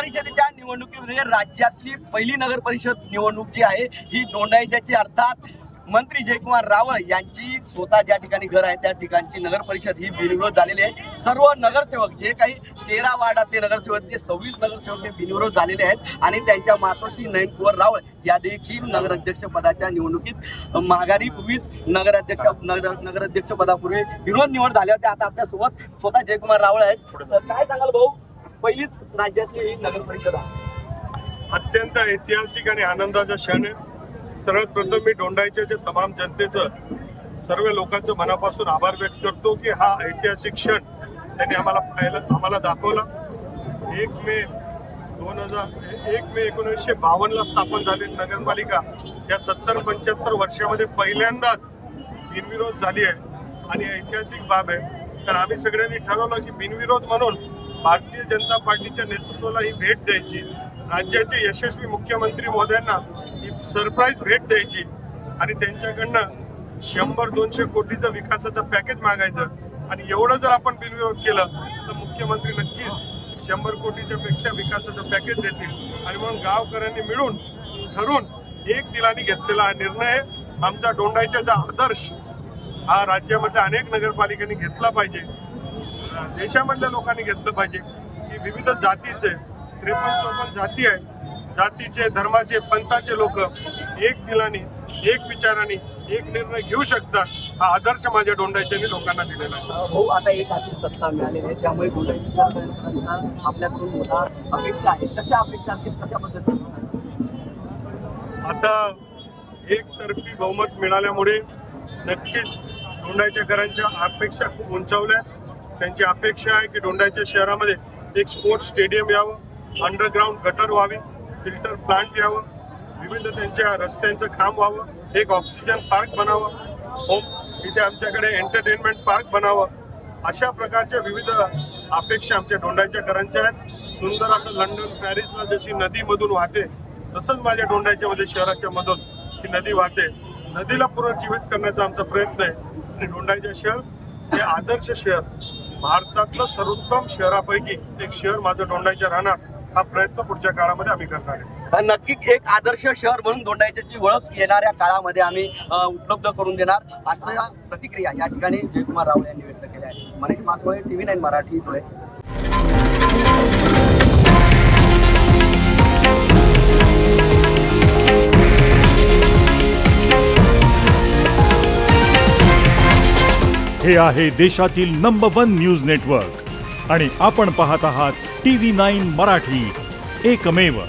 परिषदेच्या निवडणुकीमध्ये राज्यातली पहिली नगर परिषद निवडणूक जी आहे ही दोंडाईच्याची, अर्थात मंत्री जयकुमार रावळ यांची स्वतः ज्या ठिकाणी घर आहे त्या ठिकाणची नगर परिषद ही बिनविरोध झालेली आहे। सर्व नगरसेवक जे काही 13 वार्डातले नगरसेवक ते 26 नगरसेवक हे बिनविरोध झालेले आहेत आणि त्यांच्या मातोश्री नयन कुंवर रावळ या देखील नगराध्यक्ष पदाच्या निवडणुकीत माघारीपूर्वीच नगराध्यक्ष पदापूर्वी विरोध निवड झाल्या होत्या। आता आपल्यासोबत स्वतः जयकुमार रावळ आहेत। काय सांगाल भाऊ, पहिलीच राज्यातली ही नगर परिषद आहे, अत्यंत ऐतिहासिक आणि आनंदाचा क्षण आहे। सर्वात प्रथम मी दोंडाईच्या तमाम जनतेचं, सर्व लोकांचं मनापासून आभार व्यक्त करतो की हा ऐतिहासिक क्षण त्यांनी आम्हाला दाखवला। 1 मे 1952 ला स्थापन झालेली नगरपालिका या 70-75 वर्षामध्ये पहिल्यांदाच बिनविरोध झाली आहे आणि ऐतिहासिक बाब आहे। तर आम्ही सगळ्यांनी ठरवलं की बिनविरोध म्हणून भारतीय जनता पार्टीच्या नेतृत्वाला ही भेट द्यायची, राज्याचे यशस्वी मुख्यमंत्री महोदयांना ही सरप्राईज भेट द्यायची आणि त्यांच्याकडनं 100-200 कोटीचं विकासाचं पॅकेज मागायचं। आणि एवढं जर आपण बिनविरोध केलं तर मुख्यमंत्री नक्कीच 100 कोटीच्या पेक्षा विकासाचं पॅकेज देतील। आणि म्हणून गावकऱ्यांनी मिळून ठरून एक दिलाने घेतलेला हा निर्णय आमचा दोंडाईचा आदर्श हा राज्यामधल्या अनेक नगरपालिकांनी घेतला पाहिजे, देशामधल्या लोकांनी घेतलं पाहिजे की विविध जातीचे 53-54 जाती आहे, जातीचे, धर्माचे, पंथाचे लोक एक दिलाने, एक विचाराने एक निर्णय घेऊ शकतात। हा आदर्श माझ्या दोंडाईच्या लोकांना दिलेला आहे। भाऊ, आता एक हाती सत्ता मिळालेली आहे, त्यामुळे दोंडाईच्या आपल्याकडून मोठा अपेक्षा आहे, कशा अपेक्षा असतील, कशा पद्धतीने? आता एकतर्फी बहुमत मिळाल्यामुळे नक्कीच दोंडाईच्याकरांच्या अपेक्षा खूप उंचावल्या। त्यांची अपेक्षा आहे की दोंडाईच्या शहरामध्ये एक स्पोर्ट्स स्टेडियम यावं, अंडरग्राऊंड गटर व्हावी, फिल्टर प्लांट यावं, विविध त्यांच्या रस्त्यांचं खांब व्हावं, एक ऑक्सिजन पार्क बनावं, इथे आमच्याकडे एंटरटेनमेंट पार्क बनावं, अशा प्रकारच्या विविध अपेक्षा आमच्या दोंडाईच्याकरांच्या आहेत। सुंदर असं लंडन पॅरिसला जशी नदीमधून वाहते तसंच माझ्या दोंडाईच्यामध्ये शहराच्या मधून ही नदी वाहते। नदीला पुनर्जीवित करण्याचा आमचा प्रयत्न आहे आणि दोंडाईचे शहर हे आदर्श शहर, भारतातलं सर्वोत्तम शहरापैकी एक शहर माझं दोंडाईच्या राहणार, हा प्रयत्न पुढच्या काळामध्ये आम्ही करणार आहे। नक्कीच एक आदर्श शहर म्हणून दोंडाईच्याची ओळख येणाऱ्या काळामध्ये आम्ही उपलब्ध करून देणार, अशा प्रतिक्रिया या ठिकाणी जयकुमार रावळ यांनी व्यक्त केल्या आहे। मनीष मासवळे, TV9 मराठी, धुळे। हे आहे देशातील नंबर 1 न्यूज नेटवर्क आणि आपण पाहत आहात TV9 मराठी, एकमेव।